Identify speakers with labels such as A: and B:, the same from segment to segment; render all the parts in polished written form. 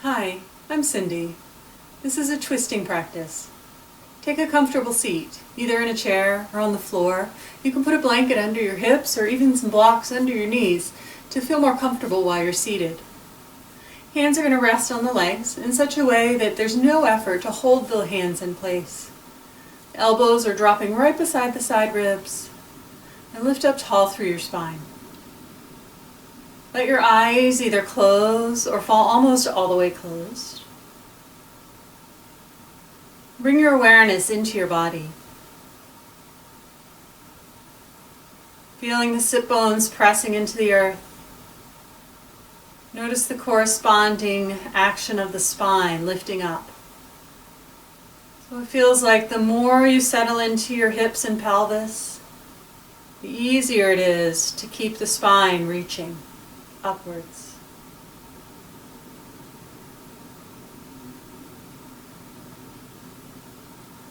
A: Hi, I'm Cindy. This is a twisting practice. Take a comfortable seat, either in a chair or on the floor. You can put a blanket under your hips or even some blocks under your knees to feel more comfortable while you're seated. Hands are going to rest on the legs in such a way that there's no effort to hold the hands in place. Elbows are dropping right beside the side ribs and lift up tall through your spine. Let your eyes either close or fall almost all the way closed. Bring your awareness into your body. Feeling the sit bones pressing into the earth. Notice the corresponding action of the spine lifting up. So it feels like the more you settle into your hips and pelvis, the easier it is to keep the spine reaching upwards.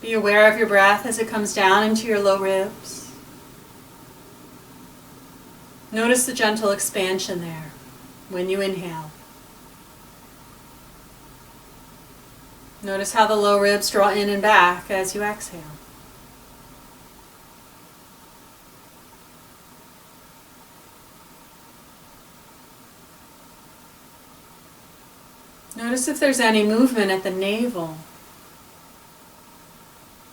A: Be aware of your breath as it comes down into your low ribs. Notice the gentle expansion there when you inhale. Notice how the low ribs draw in and back as you exhale. Notice if there's any movement at the navel.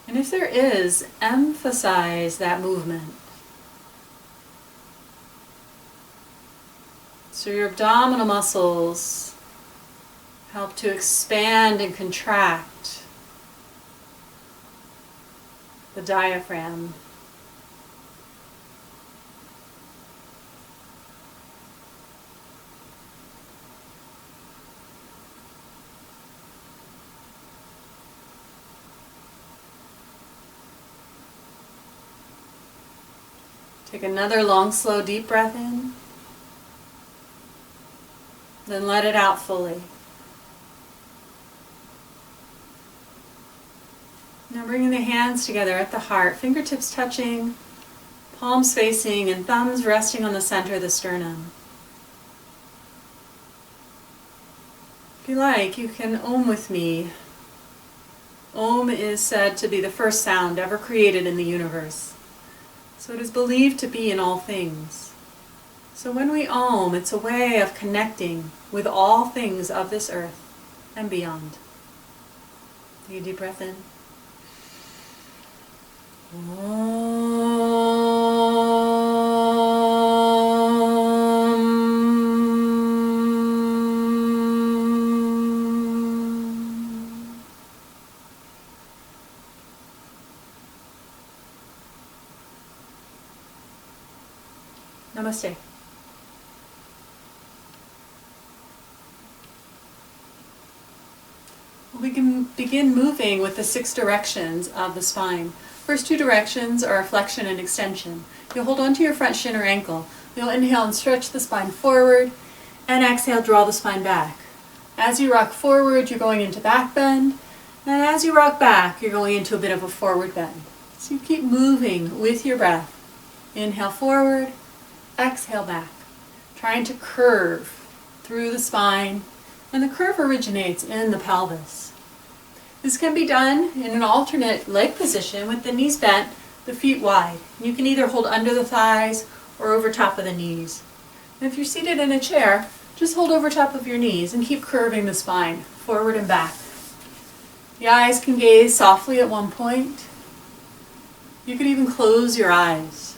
A: And if there is, emphasize that movement. So your abdominal muscles help to expand and contract the diaphragm. Take another long, slow, deep breath in. Then let it out fully. Now bringing the hands together at the heart, fingertips touching, palms facing, and thumbs resting on the center of the sternum. If you like, you can Om with me. Om is said to be the first sound ever created in the universe. So it is believed to be in all things. So when we Om, it's a way of connecting with all things of this earth and beyond. Take a deep breath in. Namaste. We can begin moving with the 6 directions of the spine. First 2 directions are flexion and extension. You'll hold onto your front shin or ankle. You'll inhale and stretch the spine forward, and exhale, draw the spine back. As you rock forward, you're going into back bend, and as you rock back, you're going into a bit of a forward bend. So you keep moving with your breath. Inhale forward, exhale back, trying to curve through the spine, and the curve originates in the pelvis. This can be done in an alternate leg position with the knees bent, the feet wide. You can either hold under the thighs or over top of the knees. And if you're seated in a chair, just hold over top of your knees and keep curving the spine forward and back. The eyes can gaze softly at one point. You can even close your eyes.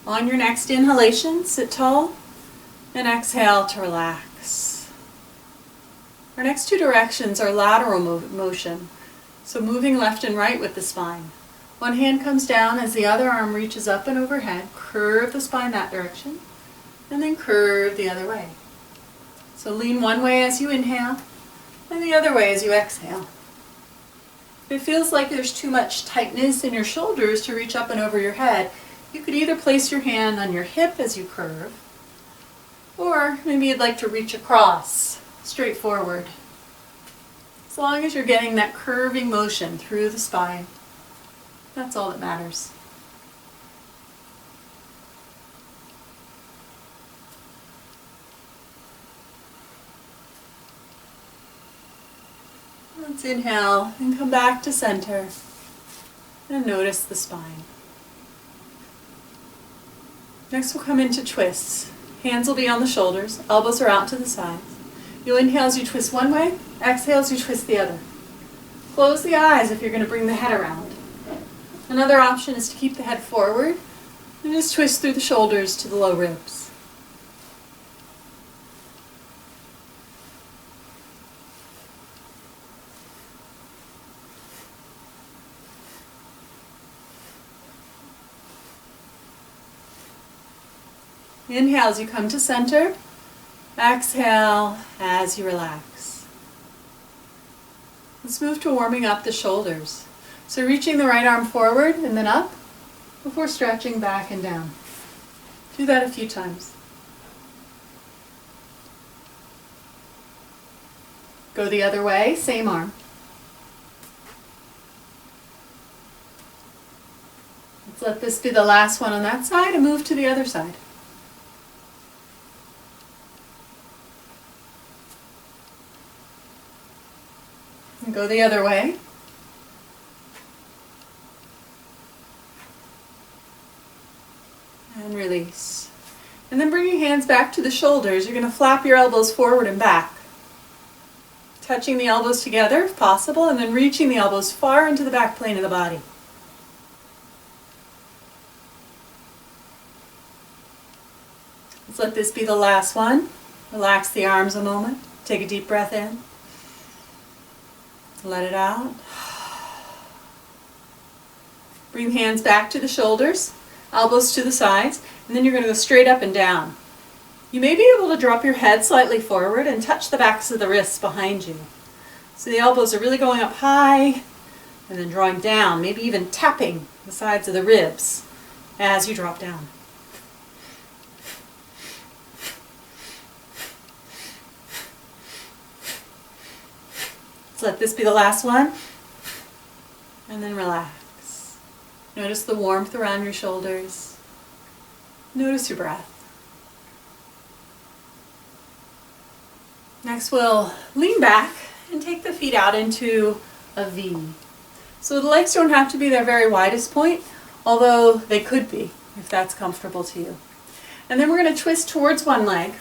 A: On your next inhalation, sit tall, and exhale to relax. Our next 2 directions are lateral motion, so moving left and right with the spine. One hand comes down as the other arm reaches up and overhead, curve the spine that direction, and then curve the other way. So lean one way as you inhale, and the other way as you exhale. If it feels like there's too much tightness in your shoulders to reach up and over your head, you could either place your hand on your hip as you curve, or maybe you'd like to reach across, straight forward. As long as you're getting that curving motion through the spine, that's all that matters. Let's inhale and come back to center and notice the spine. Next we'll come into twists. Hands will be on the shoulders, elbows are out to the sides. You'll inhale as you twist one way, exhale as you twist the other. Close the eyes if you're going to bring the head around. Another option is to keep the head forward and just twist through the shoulders to the low ribs. Inhale as you come to center. Exhale as you relax. Let's move to warming up the shoulders. So reaching the right arm forward and then up before stretching back and down. Do that a few times. Go the other way, same arm. Let's let this be the last one on that side and move to the other side. And go the other way. And release. And then bring your hands back to the shoulders. You're going to flap your elbows forward and back. Touching the elbows together if possible, and then reaching the elbows far into the back plane of the body. Let's let this be the last one. Relax the arms a moment. Take a deep breath in. Let it out. Bring hands back to the shoulders, elbows to the sides, and then you're going to go straight up and down. You may be able to drop your head slightly forward and touch the backs of the wrists behind you. So the elbows are really going up high and then drawing down, maybe even tapping the sides of the ribs as you drop down. Let this be the last one, and then relax. Notice the warmth around your shoulders. Notice your breath. Next we'll lean back and take the feet out into a V. So the legs don't have to be their very widest point, although they could be if that's comfortable to you. And then we're going to twist towards one leg,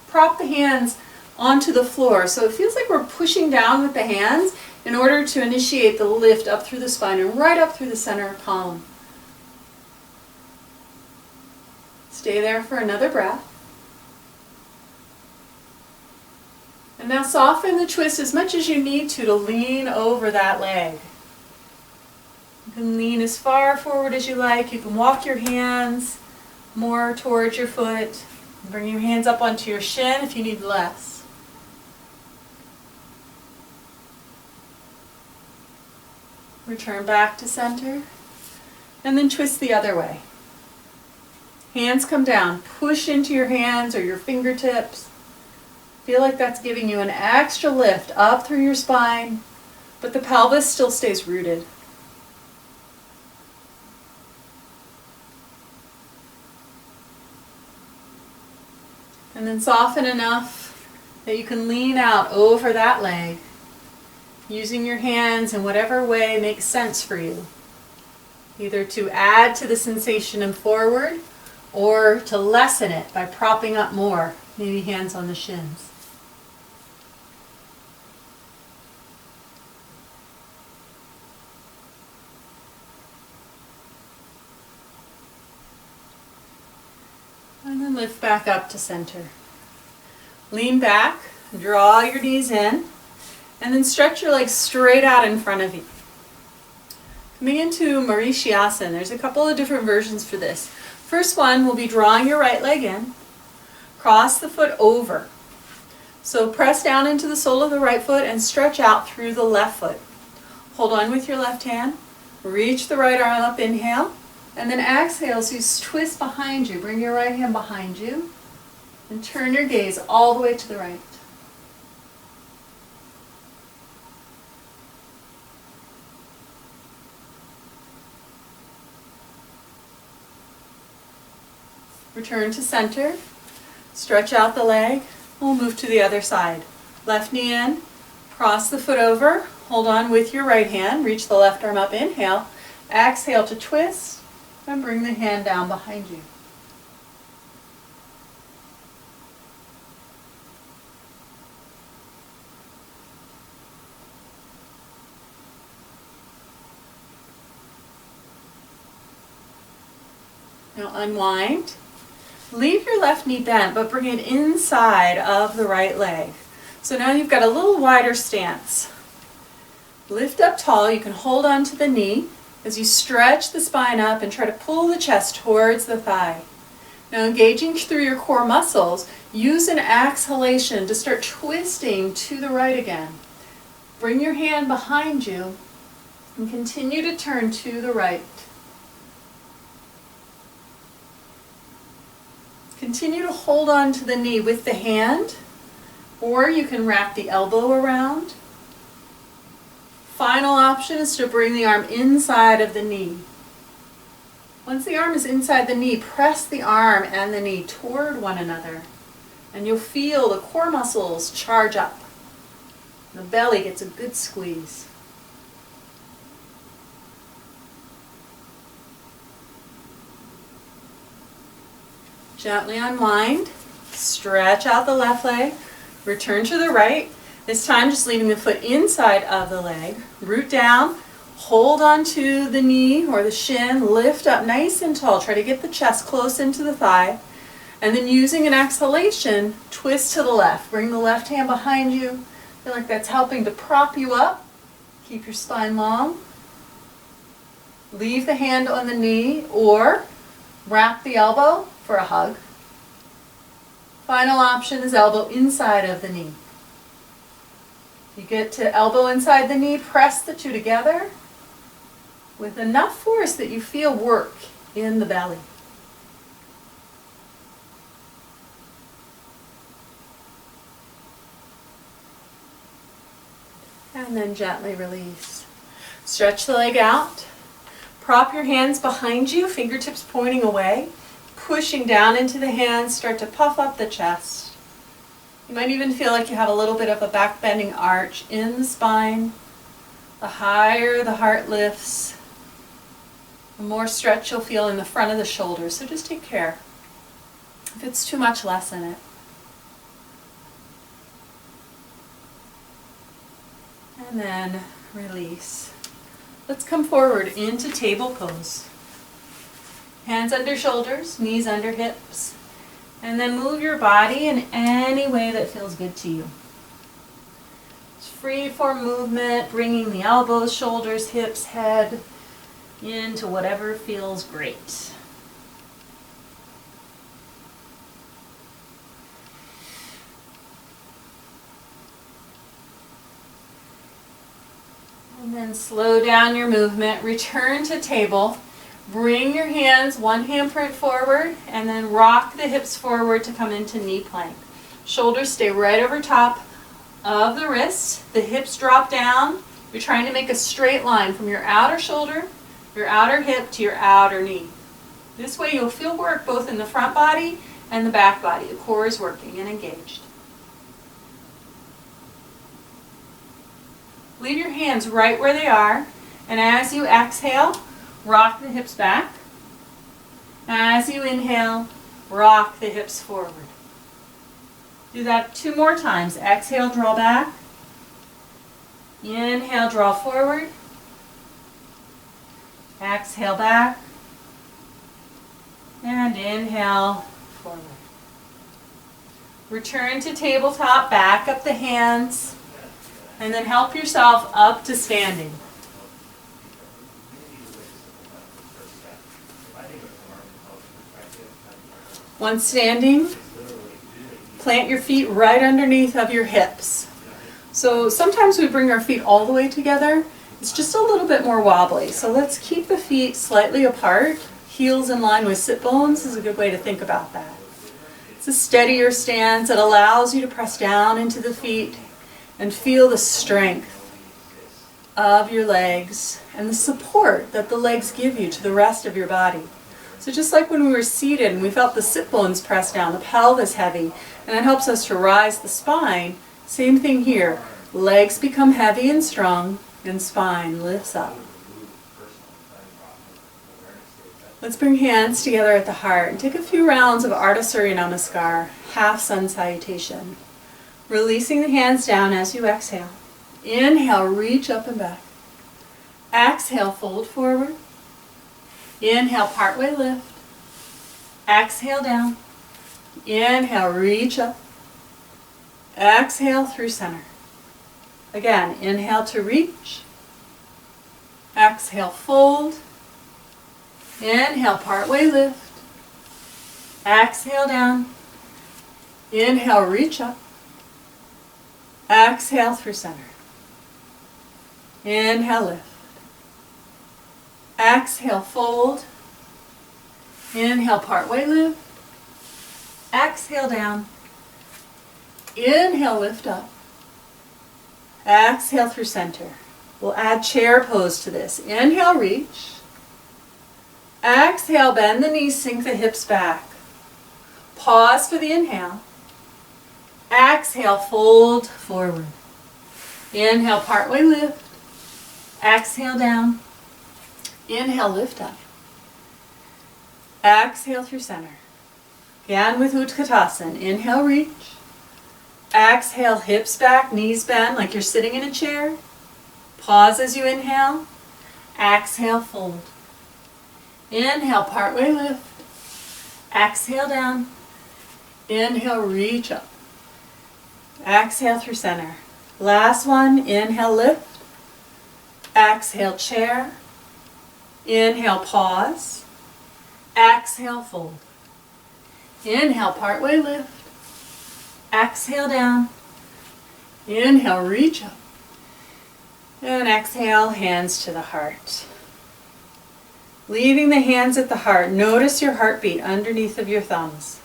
A: prop the hands onto the floor. So it feels like we're pushing down with the hands in order to initiate the lift up through the spine and right up through the center column. Stay there for another breath. And now soften the twist as much as you need to lean over that leg. You can lean as far forward as you like. You can walk your hands more towards your foot. Bring your hands up onto your shin if you need less. Return back to center, and then twist the other way. Hands come down. Push into your hands or your fingertips. Feel like that's giving you an extra lift up through your spine, but the pelvis still stays rooted. And then soften enough that you can lean out over that leg, using your hands in whatever way makes sense for you, either to add to the sensation and forward or to lessen it by propping up more, maybe hands on the shins. And then lift back up to center. Lean back, draw your knees in, and then stretch your legs straight out in front of you. Coming into Marishyasana, there's a couple of different versions for this. First one will be drawing your right leg in, cross the foot over. So press down into the sole of the right foot and stretch out through the left foot. Hold on with your left hand, reach the right arm up, inhale, and then exhale so you twist behind you. Bring your right hand behind you and turn your gaze all the way to the right. Return to center. Stretch out the leg. We'll move to the other side. Left knee in. Cross the foot over. Hold on with your right hand. Reach the left arm up. Inhale. Exhale to twist. And bring the hand down behind you. Now unwind. Leave your left knee bent, but bring it inside of the right leg. So now you've got a little wider stance. Lift up tall. You can hold on to the knee as you stretch the spine up and try to pull the chest towards the thigh. Now engaging through your core muscles, use an exhalation to start twisting to the right again. Bring your hand behind you and continue to turn to the right. Continue to hold on to the knee with the hand, or you can wrap the elbow around. Final option is to bring the arm inside of the knee. Once the arm is inside the knee, press the arm and the knee toward one another, and you'll feel the core muscles charge up. The belly gets a good squeeze. Gently unwind, stretch out the left leg, return to the right. This time just leaving the foot inside of the leg. Root down, hold on to the knee or the shin, lift up nice and tall. Try to get the chest close into the thigh. And then using an exhalation, twist to the left. Bring the left hand behind you. Feel like that's helping to prop you up. Keep your spine long. Leave the hand on the knee or wrap the elbow for a hug. Final option is elbow inside of the knee. You get to elbow inside the knee, press the two together with enough force that you feel work in the belly. And then gently release. Stretch the leg out. Prop your hands behind you, fingertips pointing away. Pushing down into the hands, start to puff up the chest. You might even feel like you have a little bit of a back bending arch in the spine. The higher the heart lifts, the more stretch you'll feel in the front of the shoulders. So just take care. If it's too much, lessen it. And then release. Let's come forward into table pose. Hands under shoulders, knees under hips. And then move your body in any way that feels good to you. It's free form movement, bringing the elbows, shoulders, hips, head into whatever feels great. And then slow down your movement, return to table. Bring your hands, one handprint forward, and then rock the hips forward to come into knee plank. Shoulders stay right over top of the wrists. The hips drop down. You're trying to make a straight line from your outer shoulder, your outer hip to your outer knee. This way you'll feel work both in the front body and the back body. The core is working and engaged. Leave your hands right where they are, and as you exhale, rock the hips back. As you inhale, rock the hips forward. Do that 2 more times. Exhale, draw back. Inhale, draw forward. Exhale, back. And inhale, forward. Return to tabletop, back up the hands, and then help yourself up to standing. Once standing, plant your feet right underneath of your hips. So sometimes we bring our feet all the way together. It's just a little bit more wobbly. So let's keep the feet slightly apart. Heels in line with sit bones is a good way to think about that. It's a steadier stance. It allows you to press down into the feet and feel the strength of your legs and the support that the legs give you to the rest of your body. So just like when we were seated and we felt the sit bones press down, the pelvis heavy, and that helps us to rise the spine, same thing here. Legs become heavy and strong, and spine lifts up. Let's bring hands together at the heart and take a few rounds of Ardha Surya Namaskar, half sun salutation. Releasing the hands down as you exhale. Inhale, reach up and back. Exhale, fold forward. Inhale, partway lift. Exhale, down. Inhale, reach up. Exhale, through center. Again, inhale to reach. Exhale, fold. Inhale, partway lift. Exhale, down. Inhale, reach up. Exhale, through center. Inhale, lift. Exhale, fold. Inhale, partway lift. Exhale, down. Inhale, lift up. Exhale, through center. We'll add chair pose to this. Inhale, reach. Exhale, bend the knees, sink the hips back. Pause for the inhale. Exhale, fold forward. Inhale, partway lift. Exhale, down. Inhale, lift up. Exhale, through center. Again with Utkatasana. Inhale, reach. Exhale, hips back, knees bend like you're sitting in a chair. Pause as you inhale. Exhale, fold. Inhale, partway lift. Exhale, down. Inhale, reach up. Exhale, through center. Last one. Inhale, lift. Exhale, chair. Inhale, pause. Exhale, fold. Inhale, partway lift. Exhale, down. Inhale, reach up. And exhale, hands to the heart. Leaving the hands at the heart, notice your heartbeat underneath of your thumbs.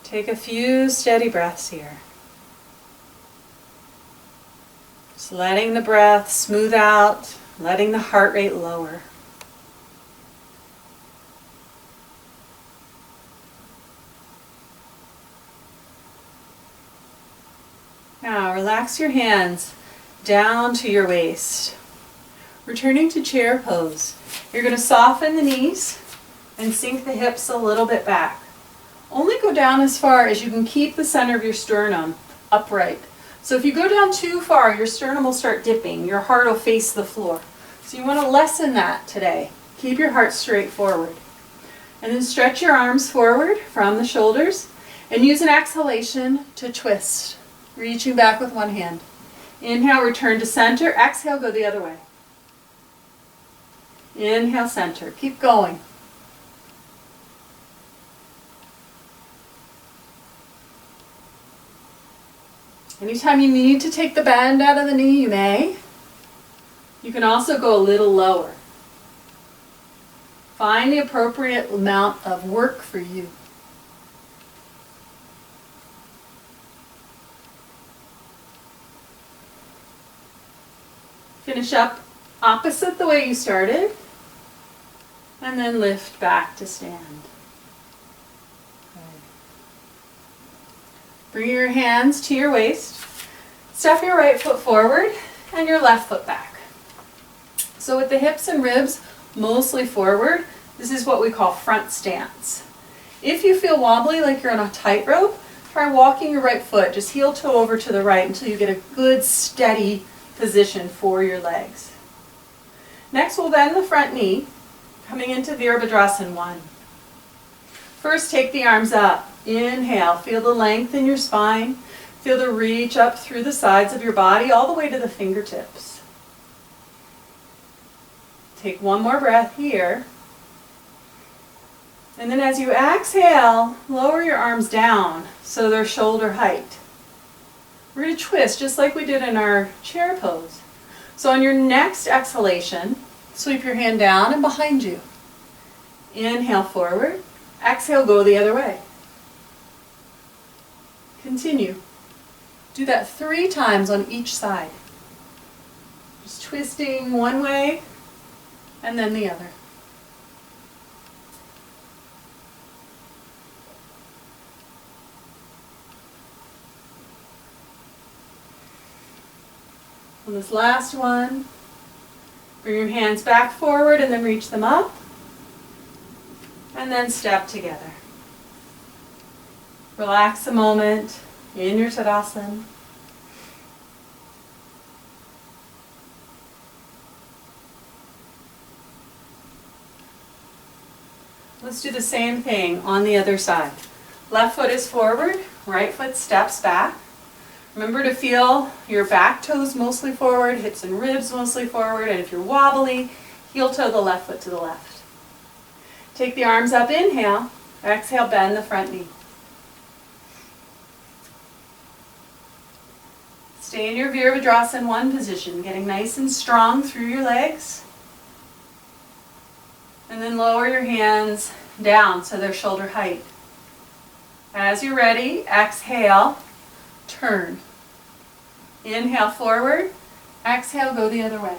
A: Take a few steady breaths here. Just letting the breath smooth out, letting the heart rate lower. Now relax your hands down to your waist. Returning to chair pose. You're going to soften the knees and sink the hips a little bit back. Only go down as far as you can keep the center of your sternum upright. So if you go down too far, your sternum will start dipping. Your heart will face the floor. So you want to lessen that today. Keep your heart straight forward. And then stretch your arms forward from the shoulders and use an exhalation to twist, reaching back with one hand. Inhale, return to center. Exhale, go the other way. Inhale, center. Keep going. Anytime you need to take the bend out of the knee, you may. You can also go a little lower. Find the appropriate amount of work for you. Finish up opposite the way you started, and then lift back to stand. Bring your hands to your waist. Step your right foot forward and your left foot back. So with the hips and ribs mostly forward, this is what we call front stance. If you feel wobbly like you're on a tightrope, try walking your right foot, just heel toe over to the right until you get a good steady position for your legs. Next, we'll bend the front knee, coming into Virabhadrasana 1. First, take the arms up. Inhale, feel the length in your spine. Feel the reach up through the sides of your body all the way to the fingertips. Take one more breath here. And then as you exhale, lower your arms down so they're shoulder height. We're going to twist just like we did in our chair pose. So on your next exhalation, sweep your hand down and behind you. Inhale forward. Exhale, go the other way. Continue. Do that 3 times on each side. Just twisting one way and then the other. On this last one, bring your hands back forward and then reach them up. And then step together. Relax a moment in your Tadasana. Let's do the same thing on the other side. Left foot is forward, right foot steps back. Remember to feel your back toes mostly forward, hips and ribs mostly forward, and if you're wobbly, heel toe the left foot to the left. Take the arms up, inhale, exhale, bend the front knee. Stay in your Virabhadrasana 1 position, getting nice and strong through your legs. And then lower your hands down so they're shoulder height. As you're ready, exhale, turn. Inhale forward, exhale, go the other way.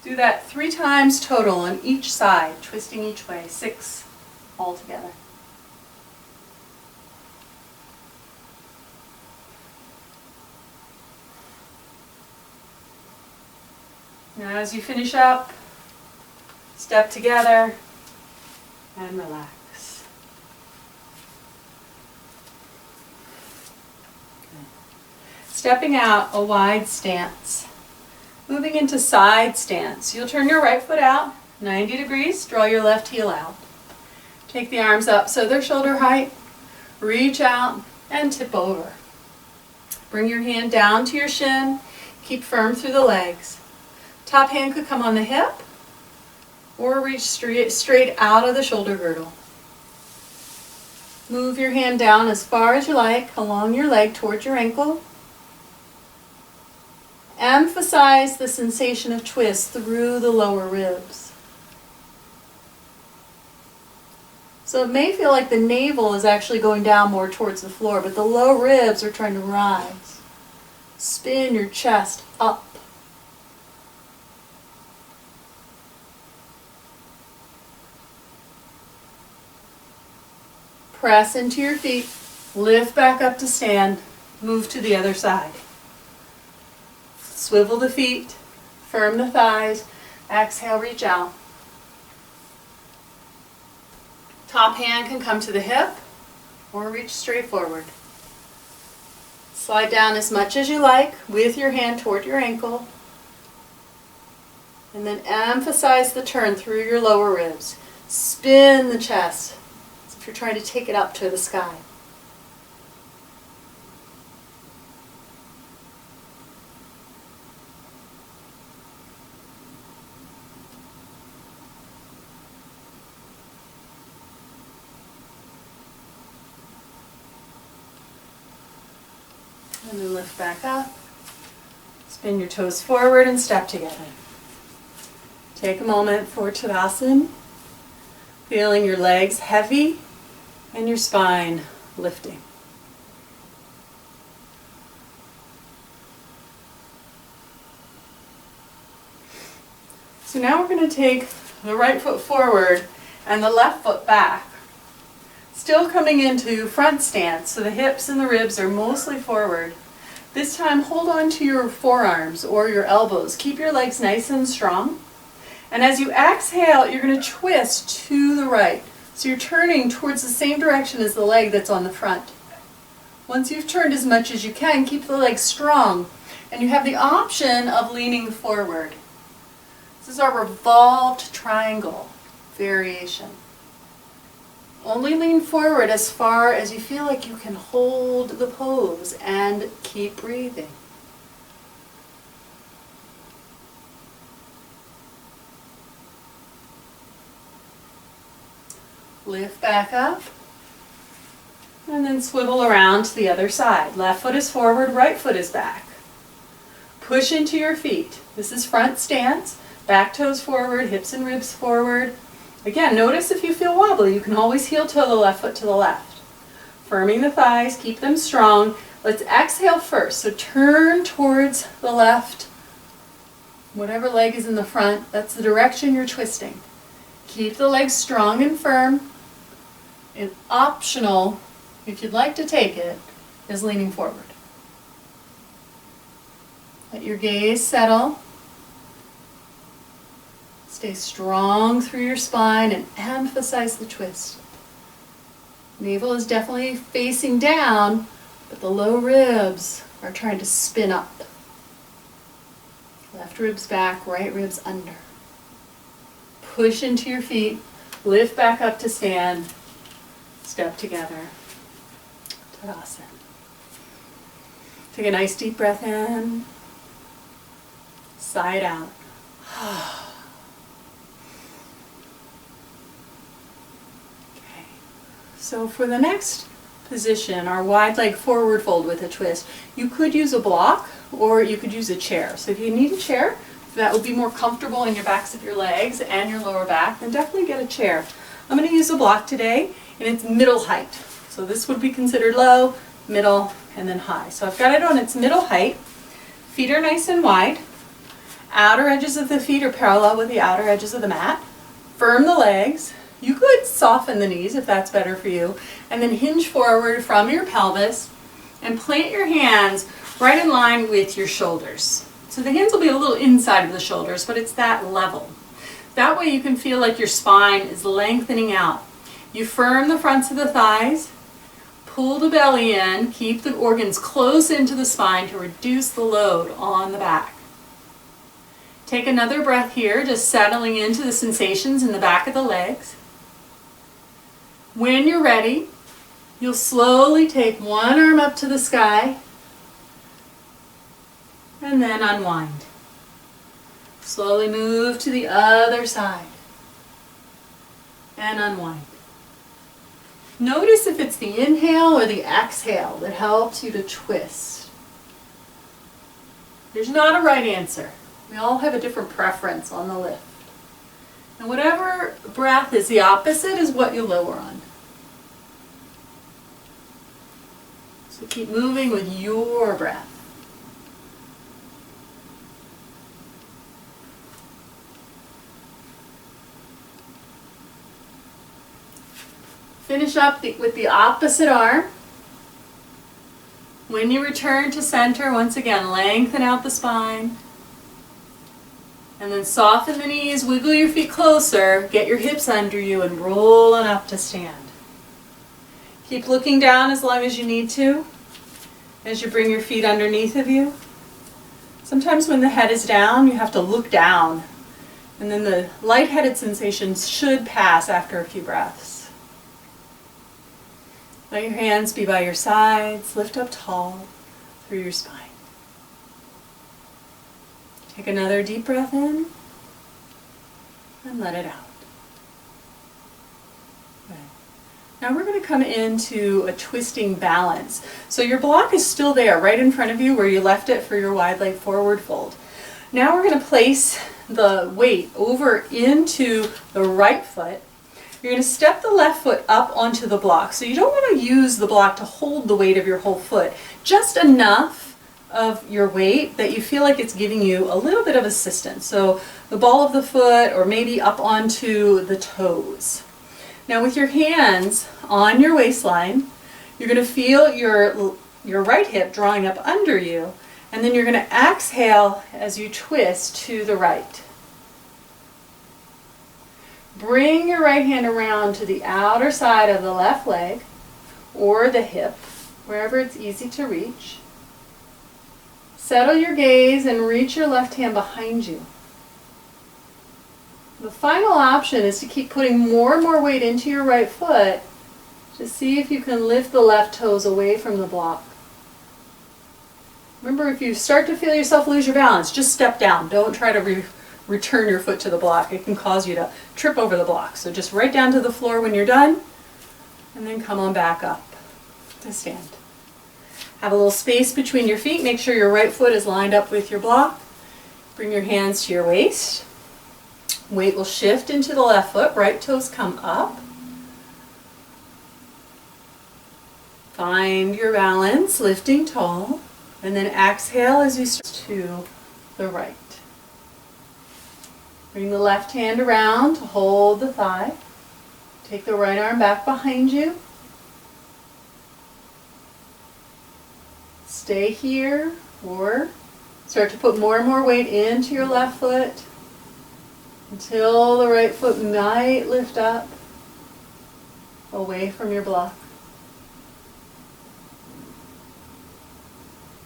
A: Do that 3 times total on each side, twisting each way, 6 altogether. Now as you finish up, step together and relax. Good. Stepping out, a wide stance. Moving into side stance. You'll turn your right foot out, 90 degrees, draw your left heel out. Take the arms up so they're shoulder height, reach out and tip over. Bring your hand down to your shin, keep firm through the legs. Top hand could come on the hip or reach straight out of the shoulder girdle. Move your hand down as far as you like along your leg towards your ankle. Emphasize the sensation of twist through the lower ribs. So it may feel like the navel is actually going down more towards the floor, but the low ribs are trying to rise. Spin your chest up. Press into your feet, lift back up to stand, move to the other side. Swivel the feet, firm the thighs, exhale, reach out. Top hand can come to the hip or reach straight forward. Slide down as much as you like with your hand toward your ankle. And then emphasize the turn through your lower ribs. Spin the chest as if you're trying to take it up to the sky. And then lift back up. Spin your toes forward and step together. Take a moment for Tadasana. Feeling your legs heavy and your spine lifting. So now we're going to take the right foot forward and the left foot back. Still coming into front stance, so the hips and the ribs are mostly forward. This time hold on to your forearms or your elbows. Keep your legs nice and strong. And as you exhale, you're going to twist to the right. So you're turning towards the same direction as the leg that's on the front. Once you've turned as much as you can, keep the legs strong. And you have the option of leaning forward. This is our revolved triangle variation. Only lean forward as far as you feel like you can hold the pose and keep breathing. Lift back up and then swivel around to the other side. Left foot is forward, right foot is back. Push into your feet. This is front stance. Back toes forward, hips and ribs forward. Again, notice if you feel wobbly, you can always heel toe the left foot to the left. Firming the thighs, keep them strong. Let's exhale first. So turn towards the left. Whatever leg is in the front, that's the direction you're twisting. Keep the legs strong and firm. And optional, if you'd like to take it, is leaning forward. Let your gaze settle. Stay strong through your spine and emphasize the twist. Navel is definitely facing down, but the low ribs are trying to spin up. Left ribs back, right ribs under. Push into your feet, lift back up to stand, step together. Tadasana. Take a nice deep breath in, sigh it out. Okay. So for the next position, our wide leg forward fold with a twist, you could use a block or you could use a chair. So if you need a chair, that would be more comfortable in your backs of your legs and your lower back, then definitely get a chair. I'm going to use a block today, and it's middle height. So this would be considered low, middle, and then high. So I've got it on its middle height. Feet are nice and wide. Outer edges of the feet are parallel with the outer edges of the mat. Firm the legs. You could soften the knees if that's better for you. And then hinge forward from your pelvis and plant your hands right in line with your shoulders. So the hands will be a little inside of the shoulders, but it's that level. That way you can feel like your spine is lengthening out. You firm the fronts of the thighs, pull the belly in, keep the organs close into the spine to reduce the load on the back. Take another breath here, just settling into the sensations in the back of the legs. When you're ready, you'll slowly take one arm up to the sky and then unwind. Slowly move to the other side and unwind. Notice if it's the inhale or the exhale that helps you to twist. There's not a right answer. We all have a different preference on the lift. And whatever breath is the opposite is what you lower on. So keep moving with your breath. Finish up with the opposite arm. When you return to center, once again, lengthen out the spine. And then soften the knees, wiggle your feet closer, get your hips under you, and roll on up to stand. Keep looking down as long as you need to, as you bring your feet underneath of you. Sometimes when the head is down, you have to look down, and then the lightheaded sensations should pass after a few breaths. Let your hands be by your sides, lift up tall through your spine. Take another deep breath in and let it out. Good. Now we're going to come into a twisting balance. So your block is still there right in front of you where you left it for your wide leg forward fold. Now we're going to place the weight over into the right foot. You're going to step the left foot up onto the block. So you don't want to use the block to hold the weight of your whole foot. Just enough of your weight that you feel like it's giving you a little bit of assistance. So the ball of the foot or maybe up onto the toes. Now with your hands on your waistline, you're going to feel your right hip drawing up under you. And then you're going to exhale as you twist to the right. Bring your right hand around to the outer side of the left leg or the hip, wherever it's easy to reach. Settle your gaze and reach your left hand behind you. The final option is to keep putting more and more weight into your right foot to see if you can lift the left toes away from the block. Remember, if you start to feel yourself lose your balance, just step down. Don't try to return your foot to the block. It can cause you to trip over the block. So just right down to the floor when you're done, and then come on back up to stand. Have a little space between your feet. Make sure your right foot is lined up with your block. Bring your hands to your waist. Weight will shift into the left foot. Right toes come up. Find your balance, lifting tall, and then exhale as you start to the right. Bring the left hand around to hold the thigh. Take the right arm back behind you. Stay here or Start to put more and more weight into your left foot until the right foot might lift up away from your block.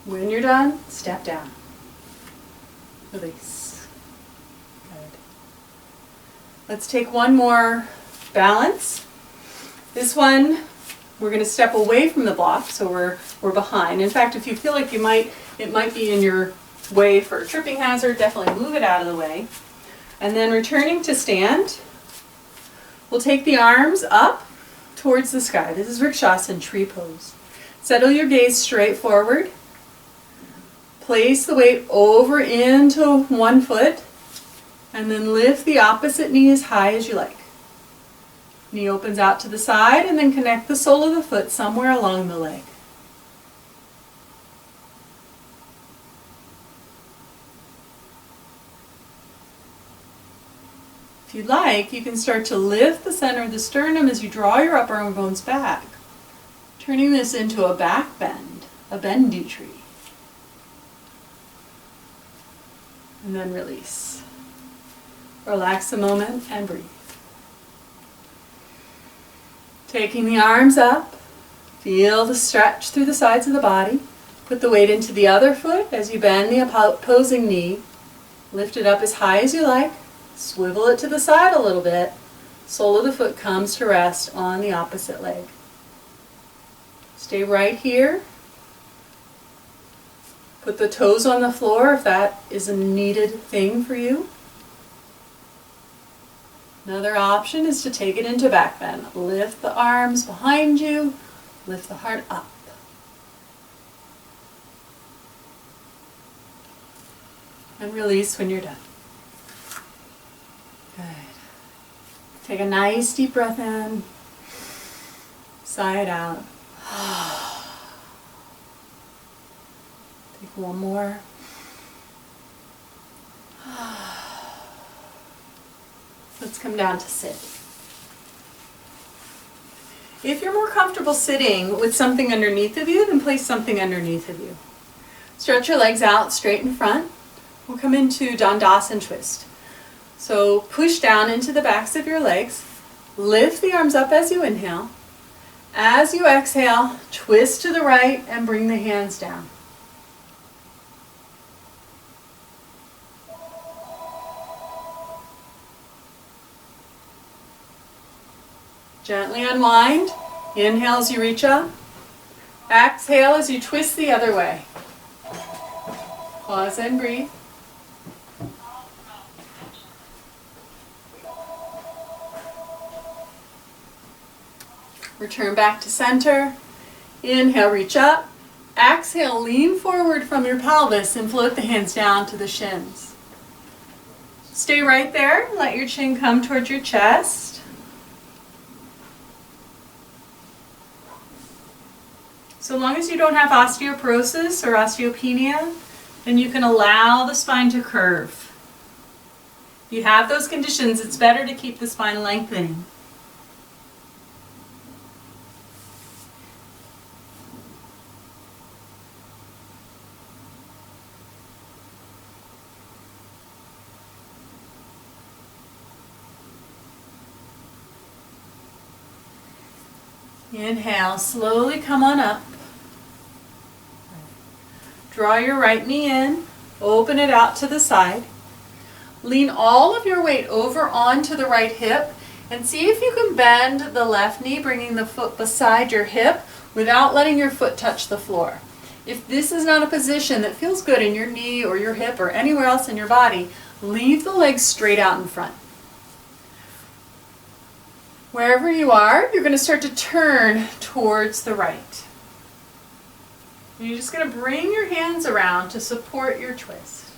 A: When you're done, step down. Release. Good. Let's take one more balance. This one, we're going to step away from the block, so we're behind. In fact, if you feel like it might be in your way for a tripping hazard, definitely move it out of the way. And then returning to stand, we'll take the arms up towards the sky. This is Vrikshasana, tree pose. Settle your gaze straight forward. Place the weight over into one foot, and then lift the opposite knee as high as you like. Knee opens out to the side, and then connect the sole of the foot somewhere along the leg. If you'd like, you can start to lift the center of the sternum as you draw your upper arm bones back, turning this into a back bend, a bendy tree. And then release. Relax a moment and breathe. Taking the arms up, feel the stretch through the sides of the body. Put the weight into the other foot as you bend the opposing knee. Lift it up as high as you like. Swivel it to the side a little bit. Sole of the foot comes to rest on the opposite leg. Stay right here. Put the toes on the floor if that is a needed thing for you. Another option is to take it into back bend. Lift the arms behind you, lift the heart up. And release when you're done. Good. Take a nice deep breath in, sigh it out. Take one more. Let's come down to sit. If you're more comfortable sitting with something underneath of you, then place something underneath of you. Stretch your legs out straight in front. We'll come into Dandasana twist. So push down into the backs of your legs. Lift the arms up as you inhale. As you exhale, twist to the right and bring the hands down. Gently unwind. Inhale as you reach up. Exhale as you twist the other way. Pause and breathe. Return back to center. Inhale, reach up. Exhale, lean forward from your pelvis and float the hands down to the shins. Stay right there. Let your chin come towards your chest. So long as you don't have osteoporosis or osteopenia, then you can allow the spine to curve. If you have those conditions, it's better to keep the spine lengthening. Inhale, slowly come on up. Draw your right knee in, open it out to the side. Lean all of your weight over onto the right hip and see if you can bend the left knee, bringing the foot beside your hip without letting your foot touch the floor. If this is not a position that feels good in your knee or your hip or anywhere else in your body, leave the legs straight out in front. Wherever you are, you're going to start to turn towards the right. You're just going to bring your hands around to support your twist.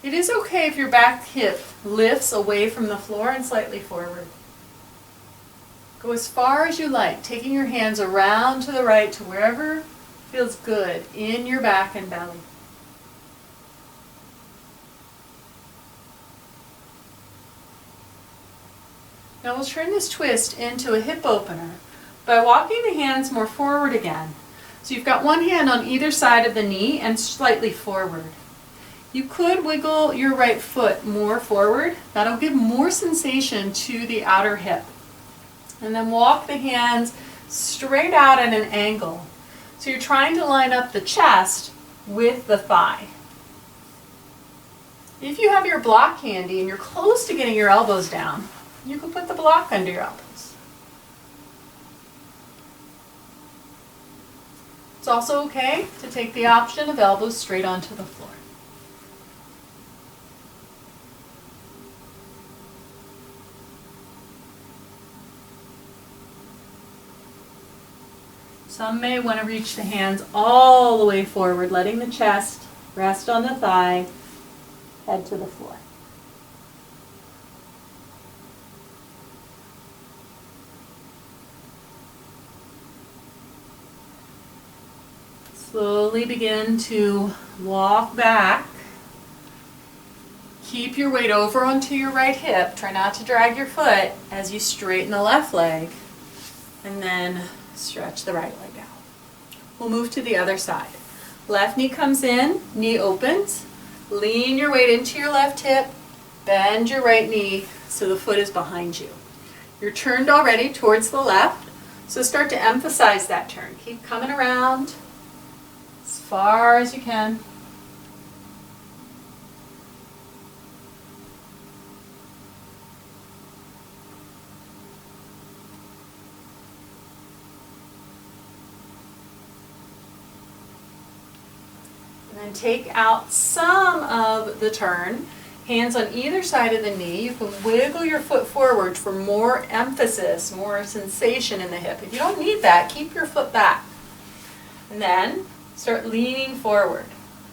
A: It is okay if your back hip lifts away from the floor and slightly forward. Go as far as you like, taking your hands around to the right to wherever feels good in your back and belly. Now we'll turn this twist into a hip opener by walking the hands more forward again. So you've got one hand on either side of the knee and slightly forward. You could wiggle your right foot more forward. That'll give more sensation to the outer hip. And then walk the hands straight out at an angle. So you're trying to line up the chest with the thigh. If you have your block handy and you're close to getting your elbows down, you can put the block under your elbows. It's also okay to take the option of elbows straight onto the floor. Some may want to reach the hands all the way forward, letting the chest rest on the thigh, head to the floor. Slowly begin to walk back. Keep your weight over onto your right hip. Try not to drag your foot as you straighten the left leg. And then stretch the right leg out. We'll move to the other side. Left knee comes in, knee opens. Lean your weight into your left hip. Bend your right knee so the foot is behind you. You're turned already towards the left, so start to emphasize that turn. Keep coming around as far as you can. And then take out some of the turn. Hands on either side of the knee. You can wiggle your foot forward for more emphasis, more sensation in the hip. If you don't need that, keep your foot back. And then start leaning forward.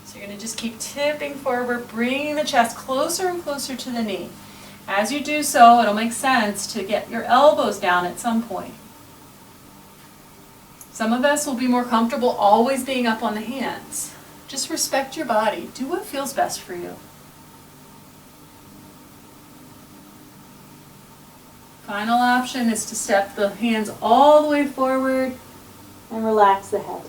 A: So you're going to just keep tipping forward, bringing the chest closer and closer to the knee. As you do so, it'll make sense to get your elbows down at some point. Some of us will be more comfortable always being up on the hands. Just respect your body. Do what feels best for you. Final option is to step the hands all the way forward and relax the head.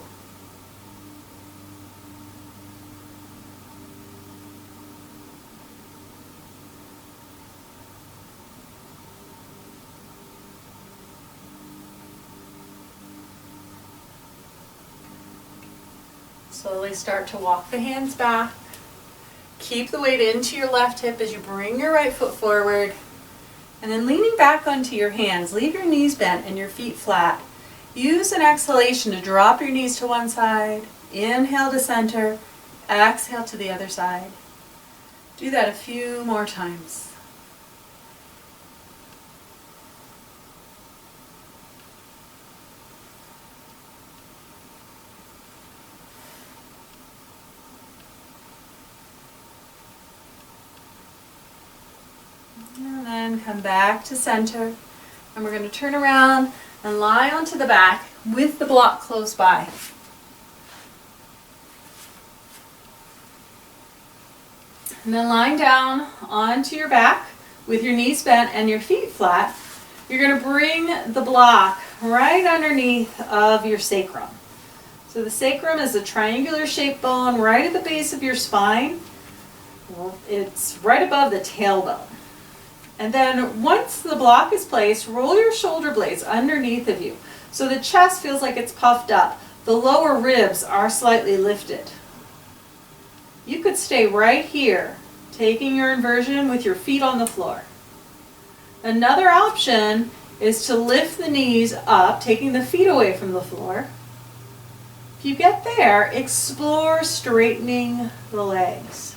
A: Slowly start to walk the hands back. Keep the weight into your left hip as you bring your right foot forward. And then leaning back onto your hands, leave your knees bent and your feet flat. Use an exhalation to drop your knees to one side. Inhale to center. Exhale to the other side. Do that a few more times. And then come back to center. And we're going to turn around and lie onto the back with the block close by. And then lying down onto your back with your knees bent and your feet flat, you're going to bring the block right underneath of your sacrum. So the sacrum is a triangular shaped bone right at the base of your spine. It's right above the tailbone. And then once the block is placed, roll your shoulder blades underneath of you. So the chest feels like it's puffed up. The lower ribs are slightly lifted. You could stay right here, taking your inversion with your feet on the floor. Another option is to lift the knees up, taking the feet away from the floor. If you get there, explore straightening the legs.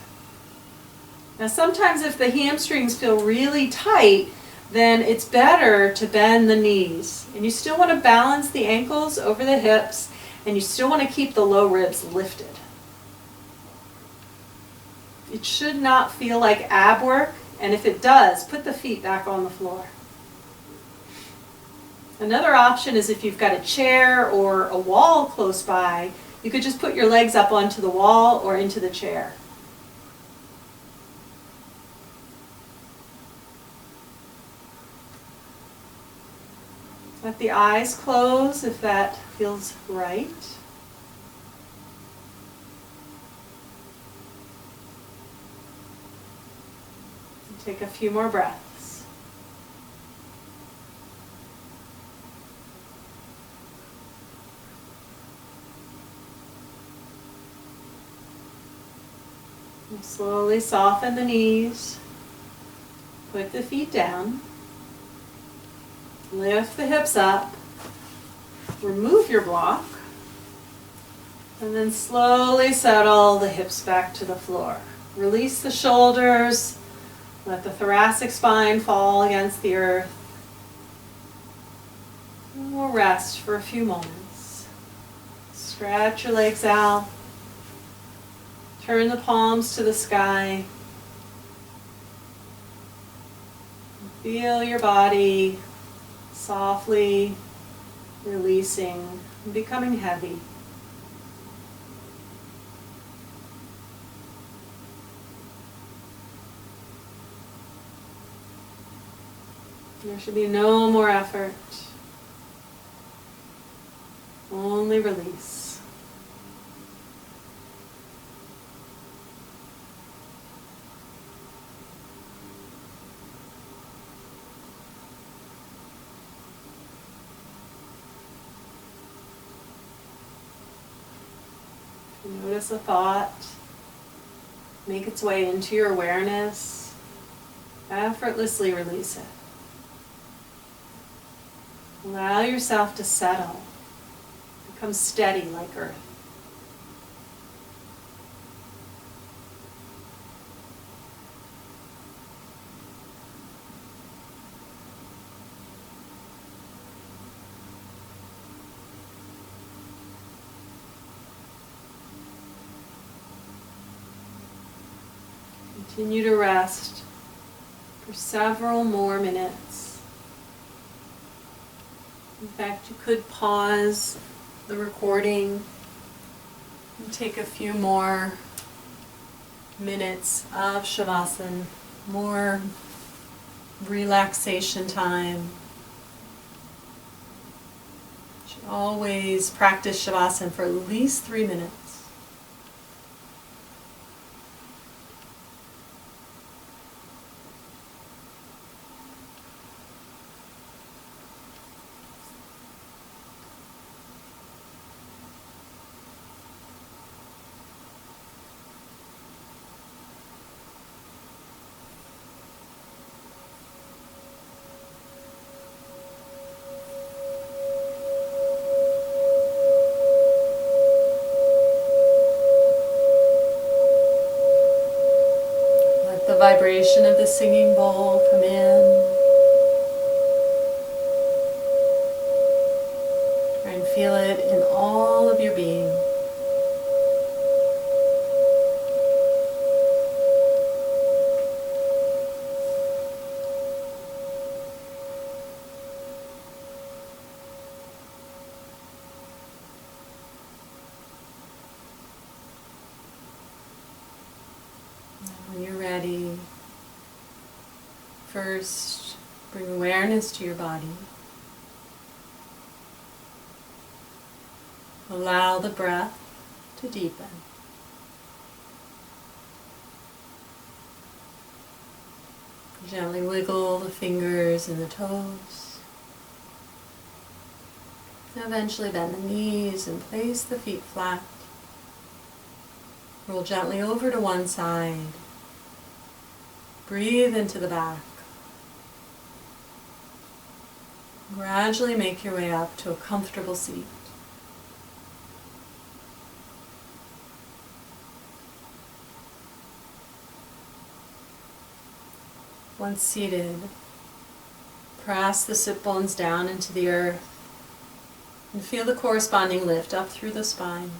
A: Now sometimes if the hamstrings feel really tight, then it's better to bend the knees. And you still want to balance the ankles over the hips, and you still want to keep the low ribs lifted. It should not feel like ab work, and if it does, put the feet back on the floor. Another option is if you've got a chair or a wall close by, you could just put your legs up onto the wall or into the chair. Let the eyes close if that feels right. Take a few more breaths. And slowly soften the knees. Put the feet down. Lift the hips up. Remove your block. And then slowly settle the hips back to the floor. Release the shoulders. Let the thoracic spine fall against the earth. And we'll rest for a few moments. Stretch your legs out. Turn the palms to the sky. Feel your body softly releasing and becoming heavy. There should be no more effort, only release. Notice a thought, make its way into your awareness, effortlessly release it. Allow yourself to settle, become steady like earth. Continue to rest for several more minutes. In fact, you could pause the recording and take a few more minutes of Shavasana, more relaxation time. You should always practice Shavasana for at least 3 minutes. The vibration of the singing bowl come in. Try and feel it in all of your being. When you're ready, first bring awareness to your body. Allow the breath to deepen. Gently wiggle the fingers and the toes. And eventually bend the knees and place the feet flat. Roll gently over to one side. Breathe into the back. Gradually make your way up to a comfortable seat. Once seated, press the sit bones down into the earth and feel the corresponding lift up through the spine.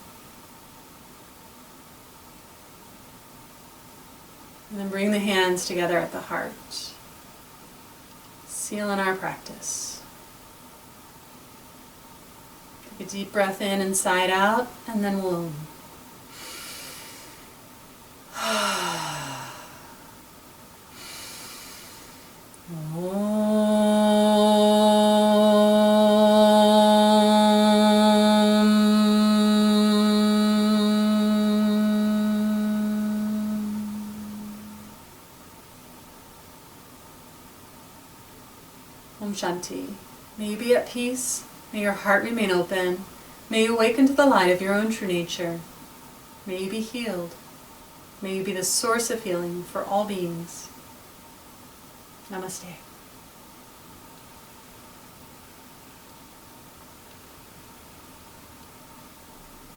A: And then bring the hands together at the heart. Seal in our practice. Take a deep breath in and side out, and then we'll Om Shanti. May you be at peace. May your heart remain open. May you awaken to the light of your own true nature. May you be healed. May you be the source of healing for all beings. Namaste.